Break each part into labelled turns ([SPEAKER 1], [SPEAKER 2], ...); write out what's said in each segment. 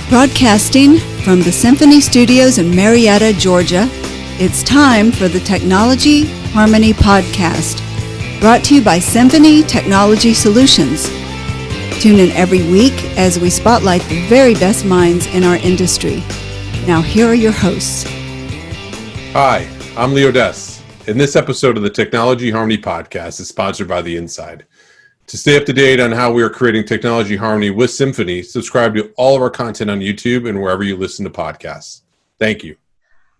[SPEAKER 1] Broadcasting from the Symphony Studios in Marietta, Georgia, it's time for the Technology Harmony Podcast, brought to you by Symphony Technology Solutions. Tune in every week as we spotlight the very best minds in our industry. Now here are your hosts.
[SPEAKER 2] Hi, I'm Leo Dess, and this episode of the Technology Harmony Podcast is sponsored by The Inside. To stay up to date on how we are creating technology harmony with Symphony, subscribe to all of our content on YouTube and wherever you listen to podcasts. Thank you.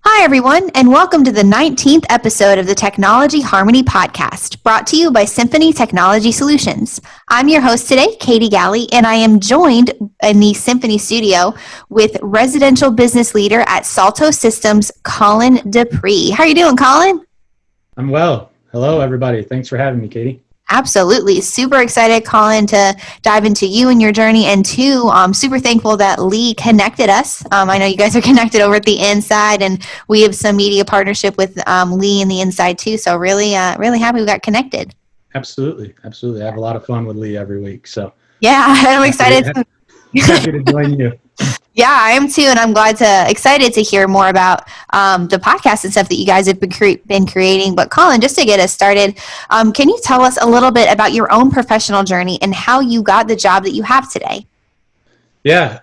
[SPEAKER 3] Hi, everyone, and welcome to the 19th episode of the Technology Harmony Podcast, brought to you by Symphony Technology Solutions. I'm your host today, Katie Galley, and I am joined in the Symphony studio with residential business leader at SALTO Systems, Colin DePree. How are you doing, Colin?
[SPEAKER 4] I'm well. Hello, everybody. Thanks for having me, Katie.
[SPEAKER 3] Absolutely. Super excited, Colin, to dive into you and your journey. And two, I'm super thankful that Lee connected us. I know you guys are connected over at The Inside, and we have some media partnership with Lee and The Inside too. So really happy we got connected.
[SPEAKER 4] Absolutely. I have a lot of fun with Lee every week. So
[SPEAKER 3] yeah, I'm excited.
[SPEAKER 4] Happy to join you.
[SPEAKER 3] Yeah, I am too, and I'm excited to hear more about the podcast and stuff that you guys have been creating. But Colin, just to get us started, can you tell us a little bit about your own professional journey and how you got the job that you have today?
[SPEAKER 4] Yeah,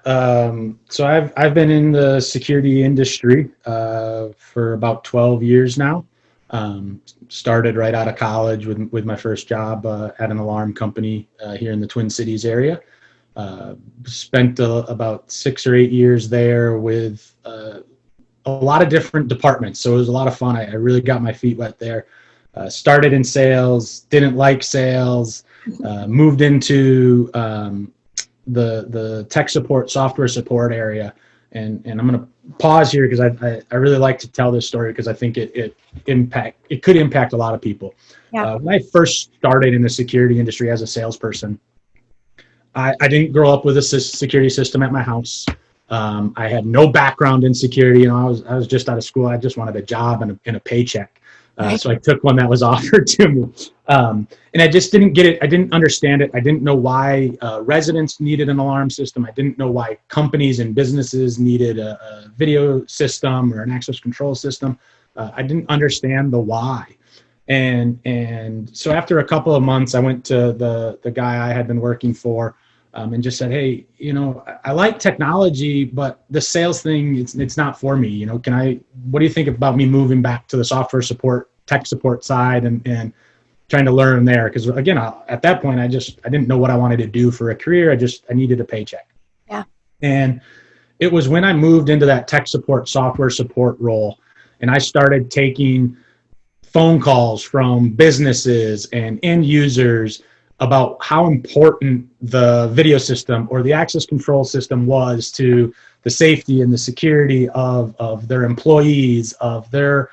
[SPEAKER 4] so I've been in the security industry for about 12 years now. Started right out of college with my first job at an alarm company here in the Twin Cities area. Spent about 6 or 8 years there with a lot of different departments. So it was a lot of fun. I really got my feet wet there. Started in sales, didn't like sales, moved into the tech support, software support area. And I'm going to pause here because I really like to tell this story because I think it could impact a lot of people. Yeah. When I first started in the security industry as a salesperson, I didn't grow up with a security system at my house. I had no background in security. I was just out of school. I just wanted a job and a paycheck. So I took one that was offered to me. And I just didn't get it. I didn't understand it. I didn't know why residents needed an alarm system. I didn't know why companies and businesses needed a video system or an access control system. I didn't understand the why. And so after a couple of months, I went to the guy I had been working for and just said, hey, I like technology, but the sales thing, it's not for me. What do you think about me moving back to the software support, tech support side and trying to learn there? Because again, at that point, I didn't know what I wanted to do for a career. I needed a paycheck.
[SPEAKER 3] Yeah.
[SPEAKER 4] And it was when I moved into that tech support, software support role, and I started taking phone calls from businesses and end users about how important the video system or the access control system was to the safety and the security of their employees, of their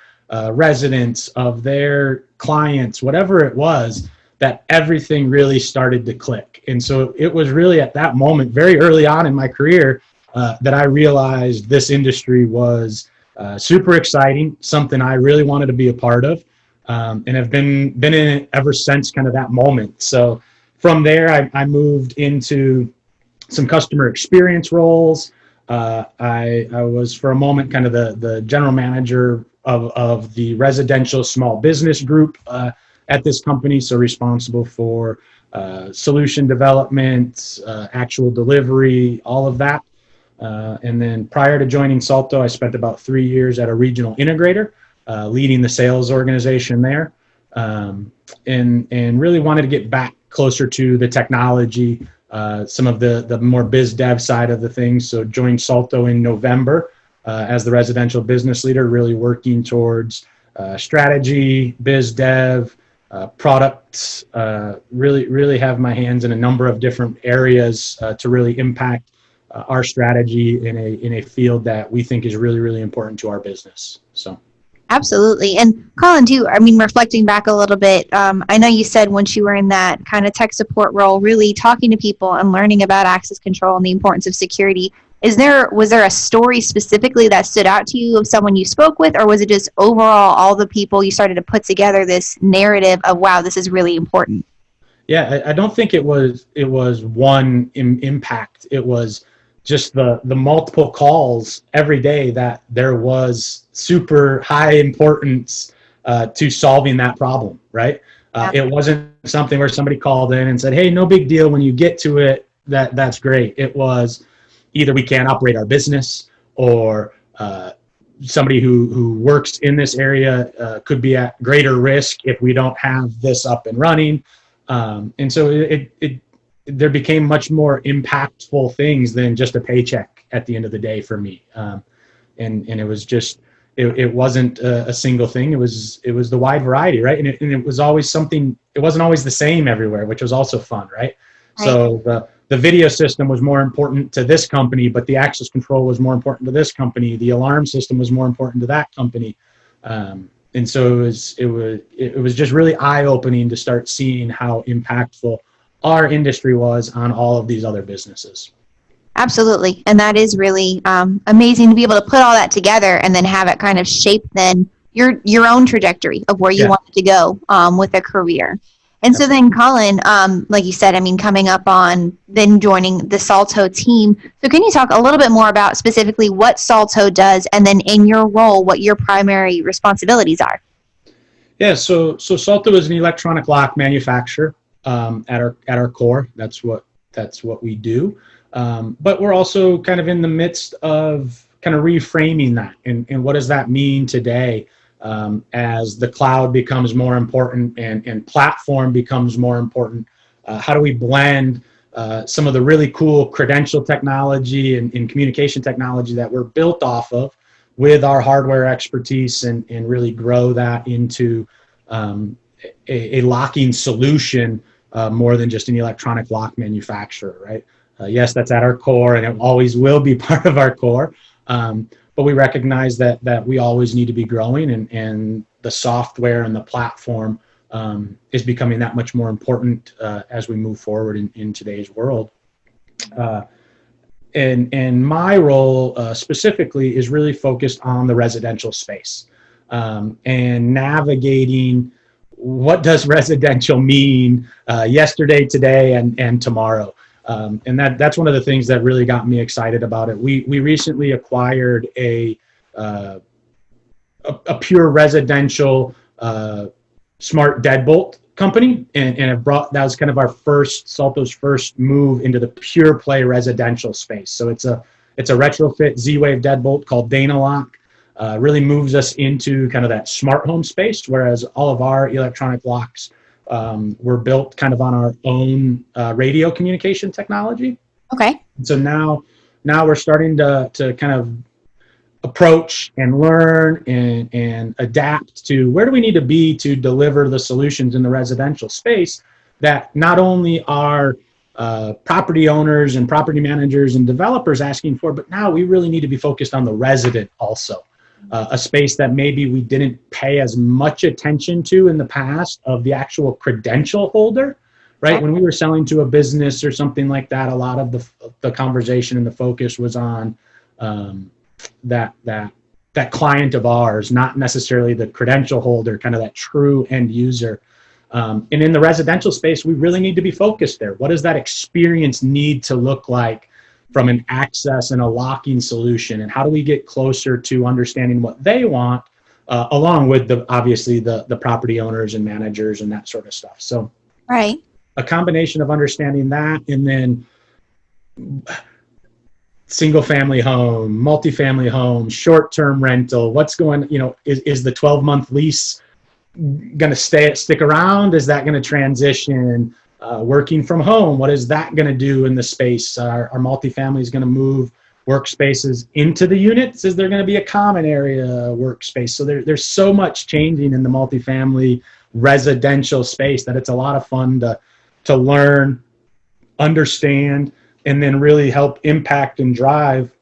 [SPEAKER 4] residents, of their clients, whatever it was, that everything really started to click. And so it was really at that moment, very early on in my career, that I realized this industry was super exciting, something I really wanted to be a part of. And have been in it ever since kind of that moment. So from there, I moved into some customer experience roles. I was for a moment kind of the general manager of the residential small business group at this company. So responsible for solution development, actual delivery, all of that. And then prior to joining SALTO, I spent about 3 years at a regional integrator. Leading the sales organization there, and really wanted to get back closer to the technology, some of the more biz dev side of the things. So joined SALTO in November as the residential business leader, really working towards strategy, biz dev, products. Really have my hands in a number of different areas to really impact our strategy in a field that we think is really, really important to our business. So.
[SPEAKER 3] Absolutely. And Colin, too, reflecting back a little bit, I know you said once you were in that kind of tech support role, really talking to people and learning about access control and the importance of security. Was there a story specifically that stood out to you of someone you spoke with, or was it just overall all the people you started to put together this narrative of, wow, this is really important?
[SPEAKER 4] Yeah, I don't think it was one impact. It was just the multiple calls every day that there was super high importance to solving that problem, right? It wasn't something where somebody called in and said, hey, no big deal. When you get to it, that's great. It was either we can't operate our business, or somebody who works in this area could be at greater risk if we don't have this up and running. And so there became much more impactful things than just a paycheck at the end of the day for me. And it was just, it wasn't a single thing. It was the wide variety, right? And it was always something, it wasn't always the same everywhere, which was also fun, right? So the video system was more important to this company, but the access control was more important to this company. The alarm system was more important to that company. And so it was just really eye-opening to start seeing how impactful our industry was on all of these other businesses.
[SPEAKER 3] Absolutely. And that is really amazing to be able to put all that together and then have it kind of shape then your own trajectory of where you wanted to go with a career. And so then, Colin, like you said, I mean, coming up on then joining the SALTO team. So can you talk a little bit more about specifically what SALTO does, and then in your role, what your primary responsibilities are?
[SPEAKER 4] Yeah, so SALTO is an electronic lock manufacturer at our core. That's what we do. But we're also kind of in the midst of kind of reframing that, and what does that mean today? As the cloud becomes more important and platform becomes more important, how do we blend some of the really cool credential technology and communication technology that we're built off of with our hardware expertise and really grow that into a locking solution more than just an electronic lock manufacturer, right? Yes, that's at our core, and it always will be part of our core. But we recognize that we always need to be growing, and the software and the platform is becoming that much more important as we move forward in today's world. And my role specifically is really focused on the residential space and navigating what does residential mean yesterday, today, and tomorrow. And that's one of the things that really got me excited about it. We recently acquired a pure residential smart deadbolt company, and that was kind of SALTO's first move into the pure play residential space. So it's a retrofit Z-Wave deadbolt called Dana Lock. Really moves us into kind of that smart home space, whereas all of our electronic locks were built kind of on our own radio communication technology.
[SPEAKER 3] Okay.
[SPEAKER 4] So now we're starting to kind of approach and learn and adapt to where do we need to be to deliver the solutions in the residential space that not only are property owners and property managers and developers asking for, but now we really need to be focused on the resident also. A space that maybe we didn't pay as much attention to in the past of the actual credential holder, right? When we were selling to a business or something like that, a lot of the conversation and the focus was on that client of ours, not necessarily the credential holder, kind of that true end user. And in the residential space, we really need to be focused there. What does that experience need to look like from an access and a locking solution, and how do we get closer to understanding what they want, along with obviously the property owners and managers and that sort of stuff. So
[SPEAKER 3] right,
[SPEAKER 4] a combination of understanding that, and then single family home, multifamily home, short-term rental, what's going, is the 12-month lease going to stick around? Is that going to transition? Working from home, what is that going to do in the space? Our multifamily is going to move workspaces into the units. Is there going to be a common area workspace? So there's so much changing in the multifamily residential space that it's a lot of fun to learn, understand, and then really help impact and drive.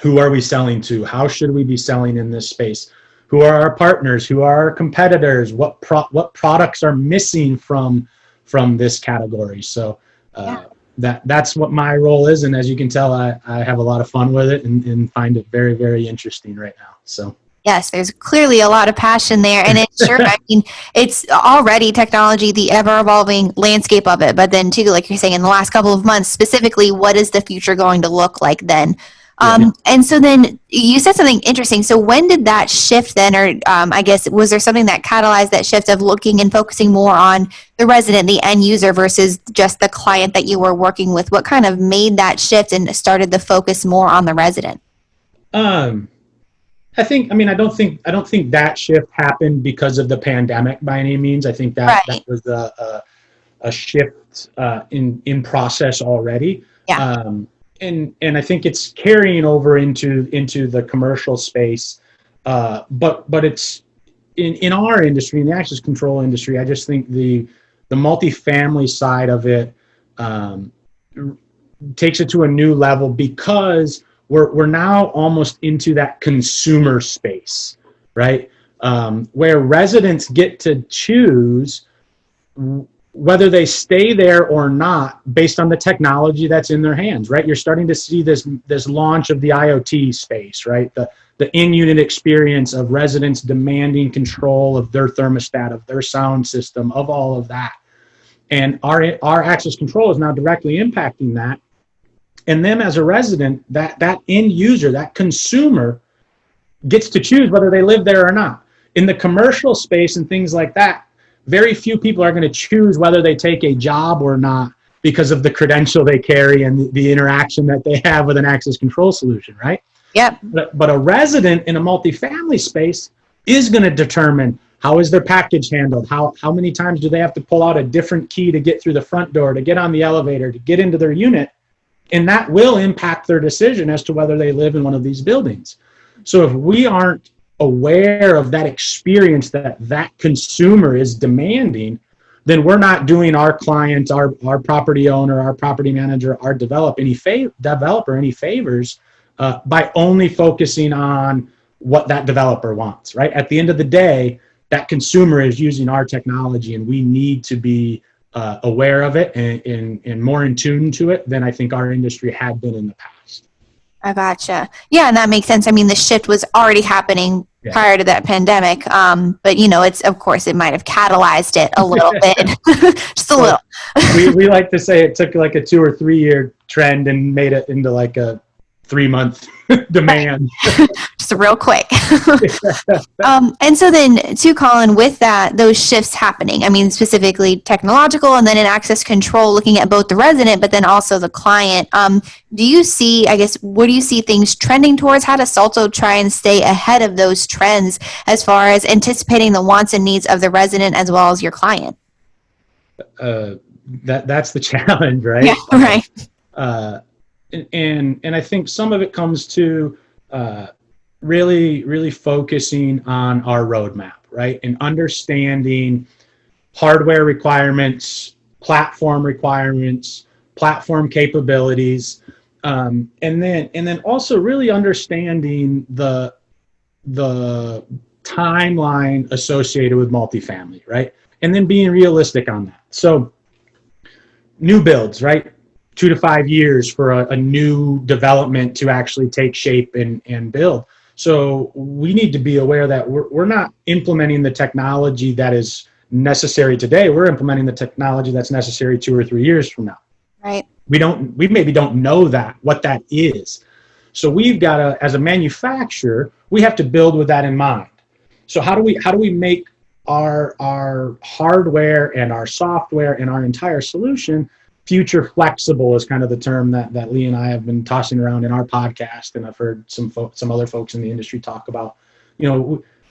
[SPEAKER 4] Who are we selling to? How should we be selling in this space? Who are our partners? Who are our competitors? What products are missing from this category? So that's what my role is, and as you can tell, I have a lot of fun with it and find it very, very interesting right now. So
[SPEAKER 3] Yes, there's clearly a lot of passion there. And it's sure, I mean, it's already technology, the ever evolving landscape of it. But then, too, like you're saying, in the last couple of months, specifically, what is the future going to look like then? And so then you said something interesting. So when did that shift then, or I guess, was there something that catalyzed that shift of looking and focusing more on the resident, the end user versus just the client that you were working with? What kind of made that shift and started the focus more on the resident?
[SPEAKER 4] I don't think that shift happened because of the pandemic by any means. I think that was a shift in process already.
[SPEAKER 3] Yeah.
[SPEAKER 4] And I think it's carrying over into the commercial space. But it's in our industry, in the access control industry, I just think the multifamily side of it takes it to a new level because we're now almost into that consumer space, right? Where residents get to choose whether they stay there or not based on the technology that's in their hands, right? You're starting to see this launch of the IoT space, right? The in-unit experience of residents demanding control of their thermostat, of their sound system, of all of that. And our access control is now directly impacting that. And them as a resident, that end user, that consumer gets to choose whether they live there or not. In the commercial space and things like that, very few people are going to choose whether they take a job or not because of the credential they carry and the interaction that they have with an access control solution, right?
[SPEAKER 3] Yep.
[SPEAKER 4] But a resident in a multifamily space is going to determine how is their package handled, how many times do they have to pull out a different key to get through the front door, to get on the elevator, to get into their unit. And that will impact their decision as to whether they live in one of these buildings. So if we aren't aware of that experience that consumer is demanding, then we're not doing our client, our property owner, our property manager, our developer any favors by only focusing on what that developer wants, right? At the end of the day, that consumer is using our technology, and we need to be aware of it and more in tune to it than I think our industry had been in the past.
[SPEAKER 3] I gotcha. Yeah, and that makes sense. I mean, the shift was already happening prior to that pandemic. But it's, of course, it might have catalyzed it a little bit, just a little.
[SPEAKER 4] we like to say it took like a 2 or 3 year trend and made it into like a 3-month demand.
[SPEAKER 3] Just real quick. And so then too, Colin, with those shifts happening, I mean, specifically technological and then in access control, looking at both the resident, but then also the client, do you see, I guess, where do you see things trending towards? How does SALTO try and stay ahead of those trends as far as anticipating the wants and needs of the resident as well as your client?
[SPEAKER 4] That's the challenge, right?
[SPEAKER 3] Yeah, right.
[SPEAKER 4] And I think some of it comes to really focusing on our roadmap, right? And understanding hardware requirements, platform capabilities, and then also really understanding the timeline associated with multifamily, right? And then being realistic on that. So new builds, right? 2 to 5 years for a new development to actually take shape and build. So we need to be aware that we're not implementing the technology that is necessary today. We're implementing the technology that's necessary 2 or 3 years from now.
[SPEAKER 3] Right.
[SPEAKER 4] We maybe don't know what that is. So we've got to, as a manufacturer, we have to build with that in mind. So how do we make our hardware and our software and our entire solution future flexible is kind of the term that Lee and I have been tossing around in our podcast, and I've heard some other folks in the industry talk about.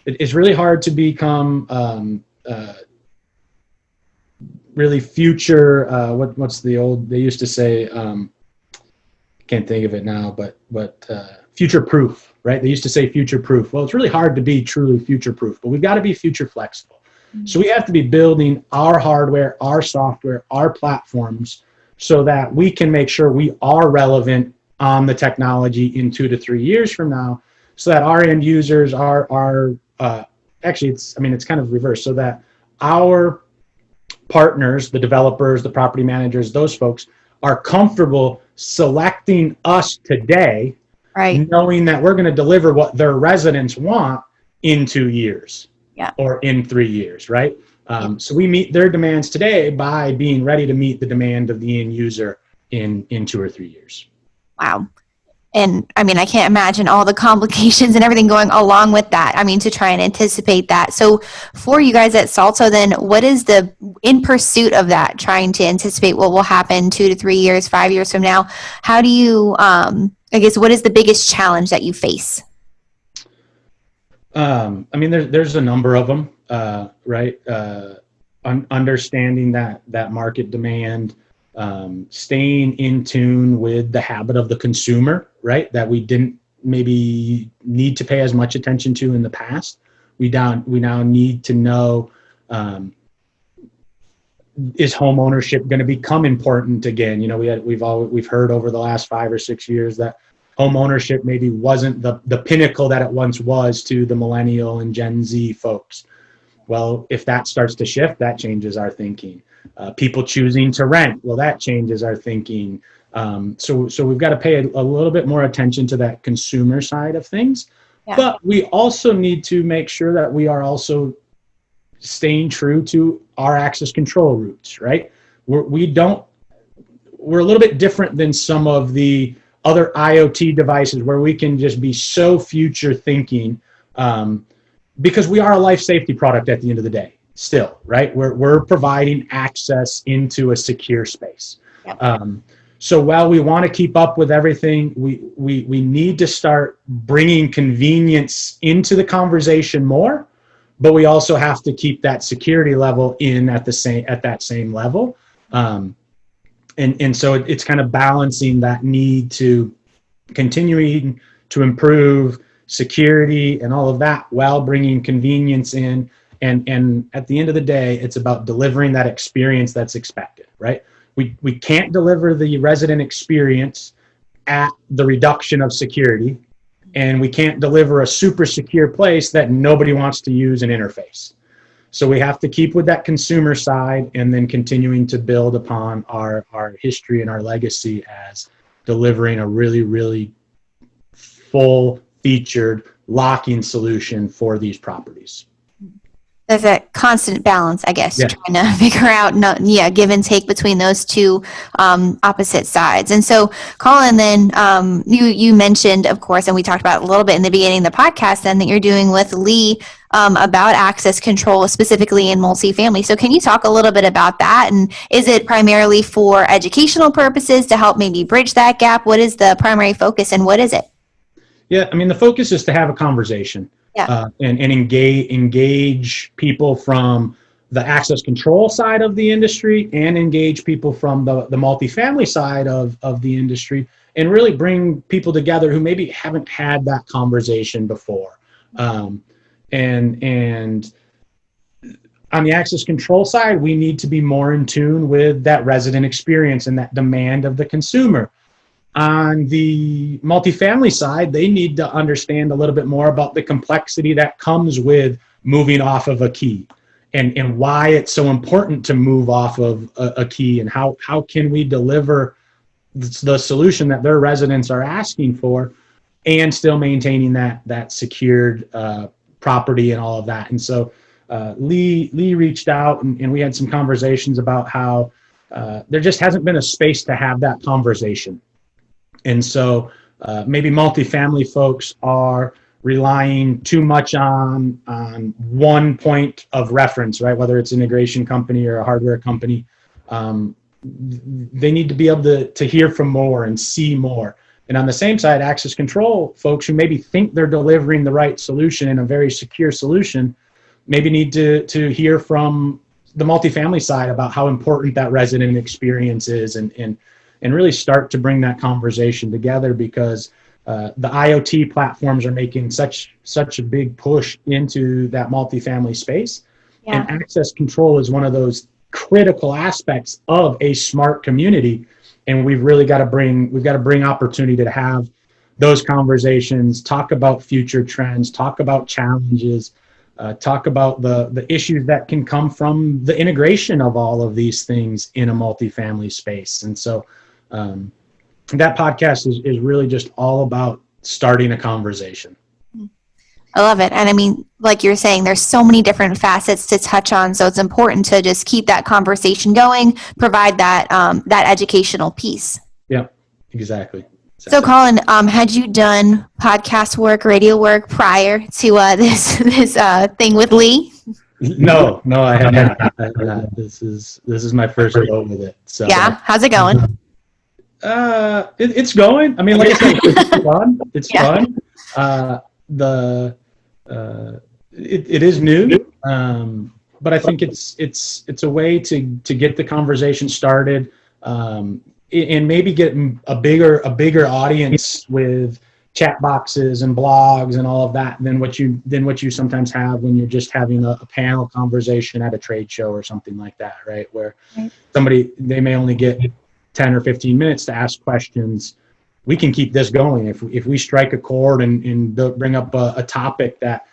[SPEAKER 4] It's really hard to become really future. What's the old? They used to say, can't think of it now, but future proof, right? They used to say future proof. Well, it's really hard to be truly future proof, but we've got to be future flexible. So we have to be building our hardware, our software, our platforms so that we can make sure we are relevant on the technology in 2 to 3 years from now, so that our end users are actually, it's kind of reverse, so that our partners, the developers, the property managers, those folks are comfortable selecting us today,
[SPEAKER 3] right,
[SPEAKER 4] knowing that we're going to deliver what their residents want in 2 years
[SPEAKER 3] Yeah.
[SPEAKER 4] or in 3 years, right? So we meet their demands today by being ready to meet the demand of the end user in 2 or 3 years.
[SPEAKER 3] Wow. And I mean, I can't imagine all the complications and everything going along with that. I mean, to try and anticipate that. So for you guys at SALTO, then what is in pursuit of that, trying to anticipate what will happen 2 to 3 years, 5 years from now? How do you, I guess, what is the biggest challenge that you face?
[SPEAKER 4] I mean, there's a number of them, right? Understanding that market demand, staying in tune with the habit of the consumer, right? That we didn't maybe need to pay as much attention to in the past. We now need to know, is home ownership going to become important again? You know, we've heard over the last 5 or 6 years that home ownership maybe wasn't the pinnacle that it once was to the millennial and Gen Z folks. Well, if that starts to shift, that changes our thinking. People choosing to rent, well, that changes our thinking. So we've got to pay a little bit more attention to that consumer side of things. Yeah. But we also need to make sure that we are also staying true to our access control roots, right? We're a little bit different than some of the other IoT devices where we can just be so future thinking, because we are a life safety product at the end of the day still, right? We're providing access into a secure space. Yep. So while we want to keep up with everything, we need to start bringing convenience into the conversation more, but we also have to keep that security level at that same level. And so it's kind of balancing that need to continuing to improve security and all of that while bringing convenience in. And at the end of the day, it's about delivering that experience that's expected, right? We can't deliver the resident experience at the reduction of security, and we can't deliver a super secure place that nobody wants to use an interface. So we have to keep with that consumer side and then continuing to build upon our history and our legacy as delivering a really, really full-featured locking solution for these properties.
[SPEAKER 3] There's a constant balance, I guess,
[SPEAKER 4] yeah.
[SPEAKER 3] Trying to figure out, give and take between those two opposite sides. And so, Colin, then you mentioned, of course, and we talked about it a little bit in the beginning of the podcast, then that you're doing with Lee about access control, specifically in multifamily. So can you talk a little bit about that? And is it primarily for educational purposes to help maybe bridge that gap? What is the primary focus and what is it?
[SPEAKER 4] Yeah, I mean, the focus is to have a conversation. Yeah. And engage people from the access control side of the industry and engage people from the multifamily side of the industry and really bring people together who maybe haven't had that conversation before. And on the access control side, we need to be more in tune with that resident experience and that demand of the consumer. On the multifamily side, they need to understand a little bit more about the complexity that comes with moving off of a key and why it's so important to move off of a key and how can we deliver the solution that their residents are asking for and still maintaining that secured property and all of that. And so Lee reached out and we had some conversations about how there just hasn't been a space to have that conversation. And so maybe multifamily folks are relying too much on one point of reference, right? Whether it's an integration company or a hardware company, they need to be able to hear from more and see more. And on the same side, access control folks who maybe think they're delivering the right solution and a very secure solution, maybe need to hear from the multifamily side about how important that resident experience is and really start to bring that conversation together because the IoT platforms are making such a big push into that multifamily space. Yeah. And access control is one of those critical aspects of a smart community. And we've got to bring opportunity to have those conversations, talk about future trends, talk about challenges, talk about the issues that can come from the integration of all of these things in a multifamily space. And so that podcast is really just all about starting a conversation.
[SPEAKER 3] I love it. And I mean, like you're saying, there's so many different facets to touch on. So it's important to just keep that conversation going, provide that that educational piece.
[SPEAKER 4] Yep, exactly.
[SPEAKER 3] So Colin, had you done podcast work, radio work prior to this thing with Lee?
[SPEAKER 4] No, I have not. This is my first go with it. So
[SPEAKER 3] yeah, how's it going?
[SPEAKER 4] It's going. I mean, like I said, it's fun. It's fun. It is new, but I think it's a way to get the conversation started, and maybe get a bigger audience with chat boxes and blogs and all of that than what you sometimes have when you're just having a panel conversation at a trade show or something like that, right? Where they may only get 10 or 15 minutes to ask questions. We can keep this going if we strike a chord and bring up a topic that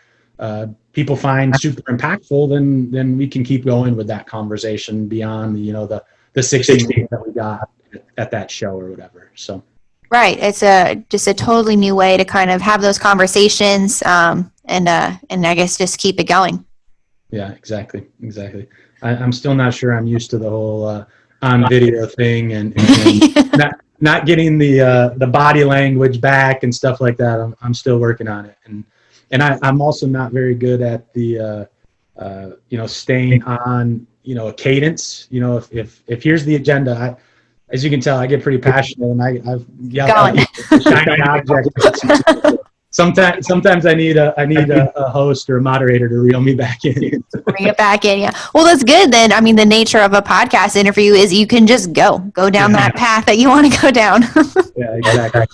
[SPEAKER 4] people find super impactful, then we can keep going with that conversation beyond the 60 minutes that we got at that show or whatever. So
[SPEAKER 3] right, it's just a totally new way to kind of have those conversations, and I guess just keep it going.
[SPEAKER 4] Yeah, exactly. I'm still not sure I'm used to the whole on video thing and not getting the body language back and stuff like that. I'm still working on it, and I'm also not very good at the staying on a cadence. If here's the agenda, as you can tell, I get pretty passionate, and I've yelled out shiny objects. Sometimes I need a host or a moderator to reel me back in.
[SPEAKER 3] Bring it back in, yeah. Well, that's good then. I mean, the nature of a podcast interview is you can just go down that path that you want to go down.
[SPEAKER 4] Yeah, exactly.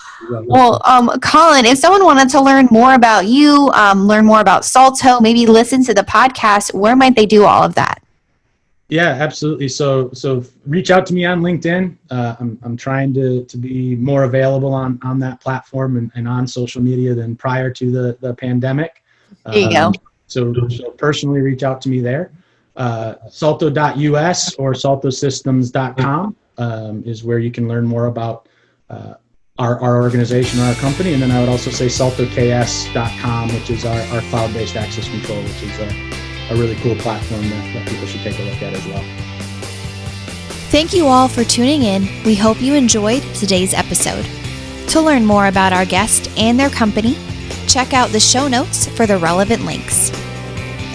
[SPEAKER 3] Well, Colin, if someone wanted to learn more about you, learn more about SALTO, maybe listen to the podcast, where might they do all of that?
[SPEAKER 4] Yeah, absolutely. So reach out to me on LinkedIn. I'm trying to be more available on that platform and on social media than prior to the pandemic.
[SPEAKER 3] There you go.
[SPEAKER 4] So personally reach out to me there. Salto.us or saltosystems.com is where you can learn more about our organization, our company. And then I would also say saltoks.com, which is our cloud-based access control, which is a really cool platform that people should take a look at as well.
[SPEAKER 5] Thank you all for tuning in. We hope you enjoyed today's episode. To learn more about our guest and their company, check out the show notes for the relevant links.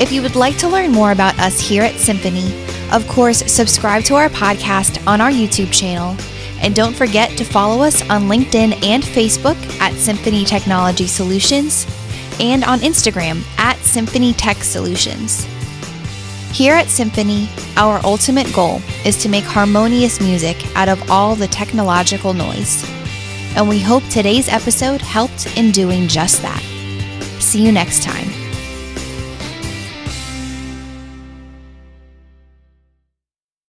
[SPEAKER 5] If you would like to learn more about us here at Symphony, of course, subscribe to our podcast on our YouTube channel. And don't forget to follow us on LinkedIn and Facebook at Symphony Technology Solutions, and on Instagram at Symphony Tech Solutions. Here at Symphony, our ultimate goal is to make harmonious music out of all the technological noise. And we hope today's episode helped in doing just that. See you next time.